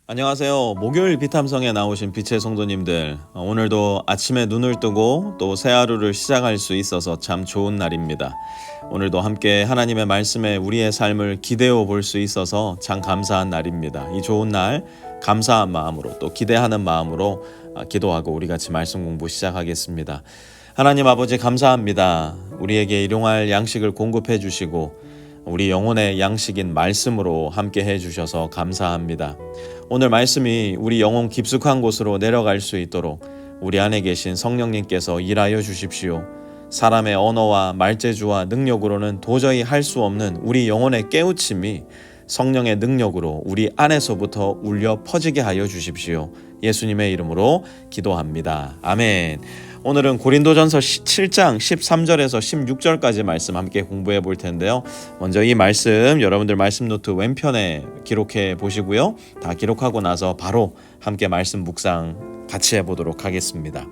안녕하세요. 목요일 비탐성에 나오신 빛의 성도님들, 오늘도 아침에 눈을 뜨고 또 새 하루를 시작할 수 있어서 참 좋은 날입니다. 오늘도 함께 하나님의 말씀에 우리의 삶을 기대어 볼 수 있어서 참 감사한 날입니다. 이 좋은 날 감사한 마음으로 또 기대하는 마음으로 기도하고 우리 같이 말씀 공부 시작하겠습니다. 하나님 아버지 감사합니다. 우리에게 일용할 양식을 공급해 주시고 우리 영혼의 양식인 말씀으로 함께 해주셔서 감사합니다. 오늘 말씀이 우리 영혼 깊숙한 곳으로 내려갈 수 있도록 우리 안에 계신 성령님께서 일하여 주십시오. 사람의 언어와 말재주와 능력으로는 도저히 할 수 없는 우리 영혼의 깨우침이 성령의 능력으로 우리 안에서부터 울려 퍼지게 하여 주십시오. 예수님의 이름으로 기도합니다. 아멘. 오늘은 고린도전서 7장 13절에서 16절까지 말씀 함께 공부해 볼 텐데요. 먼저 이 말씀 여러분들 말씀 노트 왼편에 기록해 보시고요. 다 기록하고 나서 바로 함께 말씀 묵상 같이 해보도록 하겠습니다.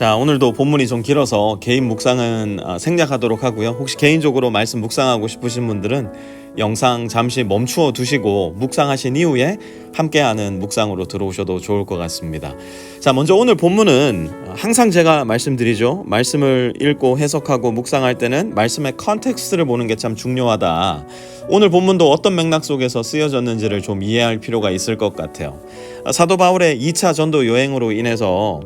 자, 오늘도 본문이 좀 길어서 개인 묵상은 생략하도록 하고요. 혹시 개인적으로 말씀 묵상하고 싶으신 분들은 영상 잠시 멈추어 두시고 묵상하신 이후에 함께하는 묵상으로 들어오셔도 좋을 것 같습니다. 자, 먼저 오늘 본문은 항상 제가 말씀드리죠. 말씀을 읽고 해석하고 묵상할 때는 말씀의 컨텍스트를 보는 게 참 중요하다. 오늘 본문도 어떤 맥락 속에서 쓰여졌는지를 좀 이해할 필요가 있을 것 같아요. 사도 바울의 2차 전도 여행으로 인해서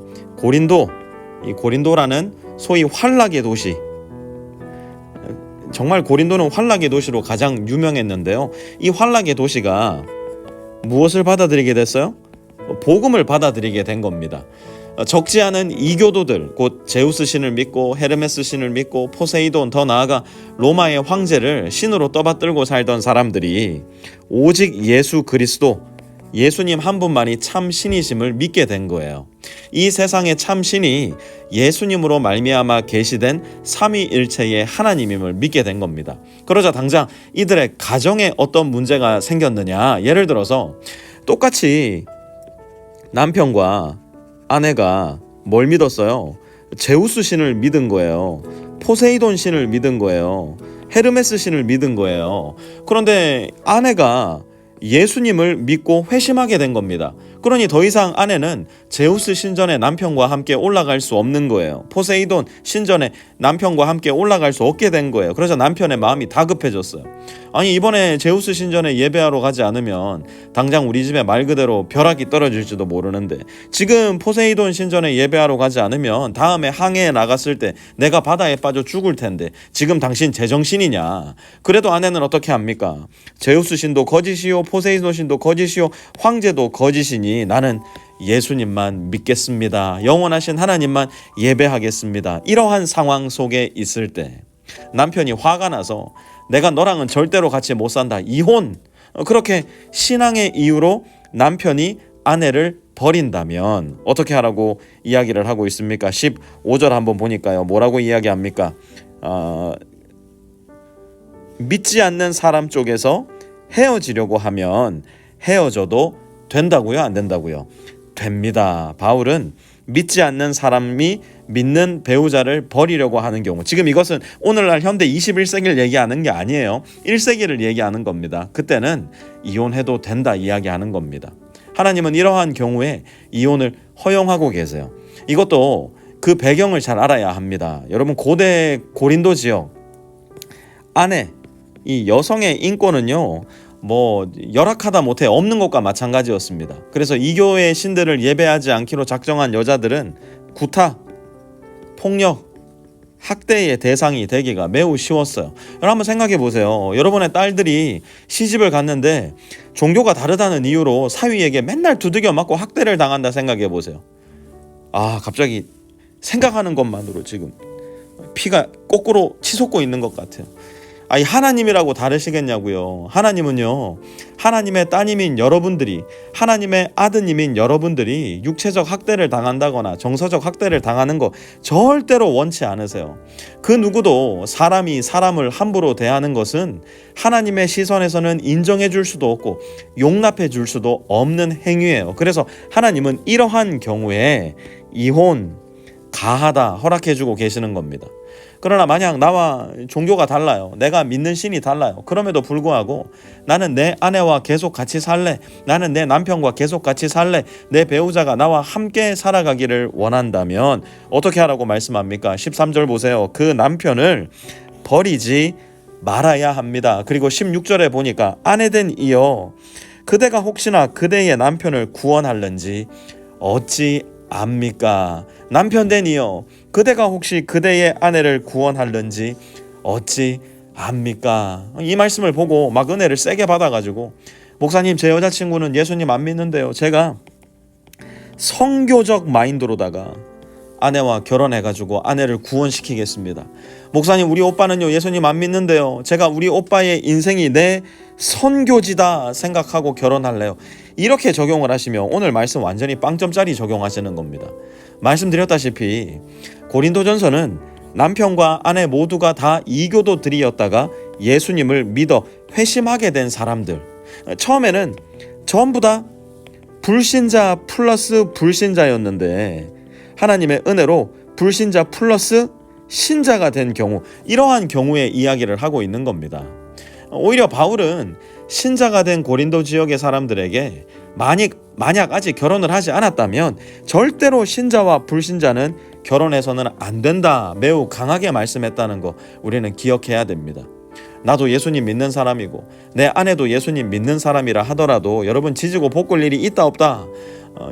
이 고린도라는 소위 환락의 도시, 정말 고린도는 환락의 도시로 가장 유명했는데요. 이 환락의 도시가 무엇을 받아들이게 됐어요? 복음을 받아들이게 된 겁니다. 적지 않은 이교도들, 곧 제우스 신을 믿고 헤르메스 신을 믿고 포세이돈, 더 나아가 로마의 황제를 신으로 떠받들고 살던 사람들이 오직 예수 그리스도, 예수님 한 분만이 참 신이심을 믿게 된 거예요. 이 세상의 참 신이 예수님으로 말미암아 계시된 삼위일체의 하나님임을 믿게 된 겁니다. 그러자 당장 이들의 가정에 어떤 문제가 생겼느냐, 예를 들어서 똑같이 남편과 아내가 뭘 믿었어요? 제우스 신을 믿은 거예요. 포세이돈 신을 믿은 거예요. 헤르메스 신을 믿은 거예요. 그런데 아내가 예수님을 믿고 회심하게 된 겁니다. 그러니 더 이상 아내는 제우스 신전에 남편과 함께 올라갈 수 없는 거예요. 포세이돈 신전에 남편과 함께 올라갈 수 없게 된 거예요. 그래서 남편의 마음이 다급해졌어요. 아니, 이번에 제우스 신전에 예배하러 가지 않으면 당장 우리 집에 말 그대로 벼락이 떨어질지도 모르는데, 지금 포세이돈 신전에 예배하러 가지 않으면 다음에 항해에 나갔을 때 내가 바다에 빠져 죽을 텐데 지금 당신 제정신이냐. 그래도 아내는 어떻게 합니까? 제우스 신도 거짓이요, 포세이돈 신도 거짓이요, 황제도 거짓이니 나는 예수님만 믿겠습니다. 영원하신 하나님만 예배하겠습니다. 이러한 상황 속에 있을 때 남편이 화가 나서 내가 너랑은 절대로 같이 못 산다, 이혼, 그렇게 신앙의 이유로 남편이 아내를 버린다면 어떻게 하라고 이야기를 하고 있습니까? 15절 한번 보니까요. 뭐라고 이야기합니까? 믿지 않는 사람 쪽에서 헤어지려고 하면 헤어져도 된다고요? 안 된다고요? 됩니다. 바울은 믿지 않는 사람이 믿는 배우자를 버리려고 하는 경우, 지금 이것은 오늘날 현대 21세기를 얘기하는 게 아니에요. 1세기를 얘기하는 겁니다. 그때는 이혼해도 된다 이야기하는 겁니다. 하나님은 이러한 경우에 이혼을 허용하고 계세요. 이것도 그 배경을 잘 알아야 합니다. 여러분, 고대 고린도 지역 안에 이 여성의 인권은요, 열악하다 못해 없는 것과 마찬가지였습니다. 그래서 이교의 신들을 예배하지 않기로 작정한 여자들은 구타, 폭력, 학대의 대상이 되기가 매우 쉬웠어요. 여러분 한번 생각해 보세요. 여러분의 딸들이 시집을 갔는데 종교가 다르다는 이유로 사위에게 맨날 두들겨 맞고 학대를 당한다 생각해 보세요. 갑자기 생각하는 것만으로 지금 피가 거꾸로 치솟고 있는 것 같아요. 하나님이라고 다르시겠냐고요. 하나님은요, 하나님의 따님인 여러분들이, 하나님의 아드님인 여러분들이 육체적 학대를 당한다거나 정서적 학대를 당하는 거 절대로 원치 않으세요. 그 누구도 사람이 사람을 함부로 대하는 것은 하나님의 시선에서는 인정해 줄 수도 없고 용납해 줄 수도 없는 행위예요. 그래서 하나님은 이러한 경우에 이혼 가하다 허락해 주고 계시는 겁니다. 그러나 만약 나와 종교가 달라요, 내가 믿는 신이 달라요, 그럼에도 불구하고 나는 내 아내와 계속 같이 살래, 나는 내 남편과 계속 같이 살래, 내 배우자가 나와 함께 살아가기를 원한다면 어떻게 하라고 말씀합니까? 13절 보세요. 그 남편을 버리지 말아야 합니다. 그리고 16절에 보니까 아내된 이여 그대가 혹시나 그대의 남편을 구원할는지 어찌 압니까? 남편된 이여 그대가 혹시 그대의 아내를 구원할는지 어찌 압니까? 이 말씀을 보고 막 은혜를 세게 받아가지고, 목사님, 제 여자친구는 예수님 안 믿는데요, 제가 성교적 마인드로다가 아내와 결혼해가지고 아내를 구원시키겠습니다. 목사님, 우리 오빠는요 예수님 안 믿는데요, 제가 우리 오빠의 인생이 내 선교지다 생각하고 결혼할래요. 이렇게 적용을 하시면 오늘 말씀 완전히 빵점짜리 적용하시는 겁니다. 말씀드렸다시피 고린도전서는 남편과 아내 모두가 다 이교도들이었다가 예수님을 믿어 회심하게 된 사람들, 처음에는 전부 다 불신자 플러스 불신자였는데 하나님의 은혜로 불신자 플러스 신자가 된 경우, 이러한 경우의 이야기를 하고 있는 겁니다. 오히려 바울은 신자가 된 고린도 지역의 사람들에게 만약 아직 결혼을 하지 않았다면 절대로 신자와 불신자는 결혼해서는 안 된다, 매우 강하게 말씀했다는 거 우리는 기억해야 됩니다. 나도 예수님 믿는 사람이고 내 아내도 예수님 믿는 사람이라 하더라도 여러분, 지지고 볶을 일이 있다 없다,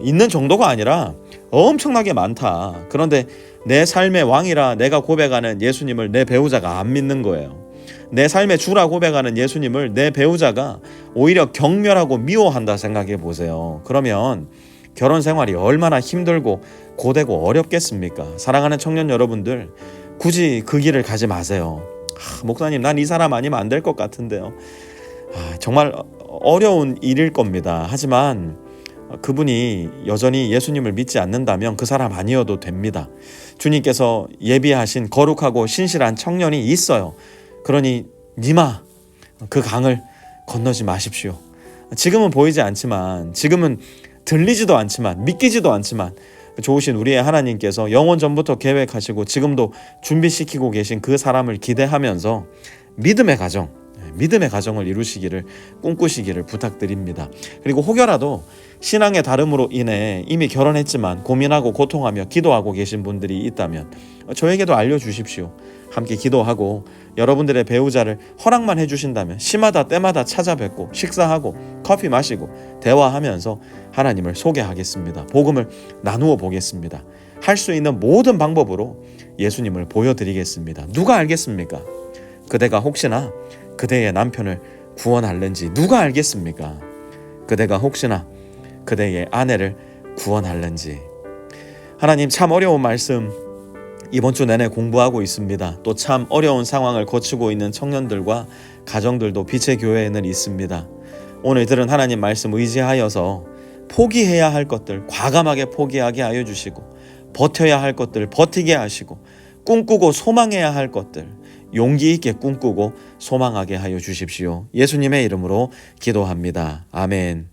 있는 정도가 아니라 엄청나게 많다. 그런데 내 삶의 왕이라 내가 고백하는 예수님을 내 배우자가 안 믿는 거예요. 내 삶의 주라 고백하는 예수님을 내 배우자가 오히려 경멸하고 미워한다 생각해 보세요. 그러면 결혼 생활이 얼마나 힘들고 고되고 어렵겠습니까? 사랑하는 청년 여러분들, 굳이 그 길을 가지 마세요. 목사님, 난 이 사람 아니면 안 될 것 같은데요. 정말 어려운 일일 겁니다. 하지만 그분이 여전히 예수님을 믿지 않는다면 그 사람 아니어도 됩니다. 주님께서 예비하신 거룩하고 신실한 청년이 있어요. 그러니 니마 그 강을 건너지 마십시오. 지금은 보이지 않지만, 지금은 들리지도 않지만, 믿기지도 않지만 좋으신 우리의 하나님께서 영원 전부터 계획하시고 지금도 준비시키고 계신 그 사람을 기대하면서 믿음의 가정을 이루시기를, 꿈꾸시기를 부탁드립니다. 그리고 혹여라도 신앙의 다름으로 인해 이미 결혼했지만 고민하고 고통하며 기도하고 계신 분들이 있다면 저에게도 알려주십시오. 함께 기도하고 여러분들의 배우자를 허락만 해주신다면 시마다 때마다 찾아뵙고 식사하고 커피 마시고 대화하면서 하나님을 소개하겠습니다. 복음을 나누어 보겠습니다. 할 수 있는 모든 방법으로 예수님을 보여드리겠습니다. 누가 알겠습니까? 그대가 혹시나 그대의 남편을 구원할는지 누가 알겠습니까? 그대가 혹시나 그대의 아내를 구원할는지. 하나님, 참 어려운 말씀 이번 주 내내 공부하고 있습니다. 또 참 어려운 상황을 거치고 있는 청년들과 가정들도 빛의 교회에는 있습니다. 오늘 들은 하나님 말씀 의지하여서 포기해야 할 것들 과감하게 포기하게 하여 주시고, 버텨야 할 것들 버티게 하시고, 꿈꾸고 소망해야 할 것들 용기 있게 꿈꾸고 소망하게 하여 주십시오. 예수님의 이름으로 기도합니다. 아멘.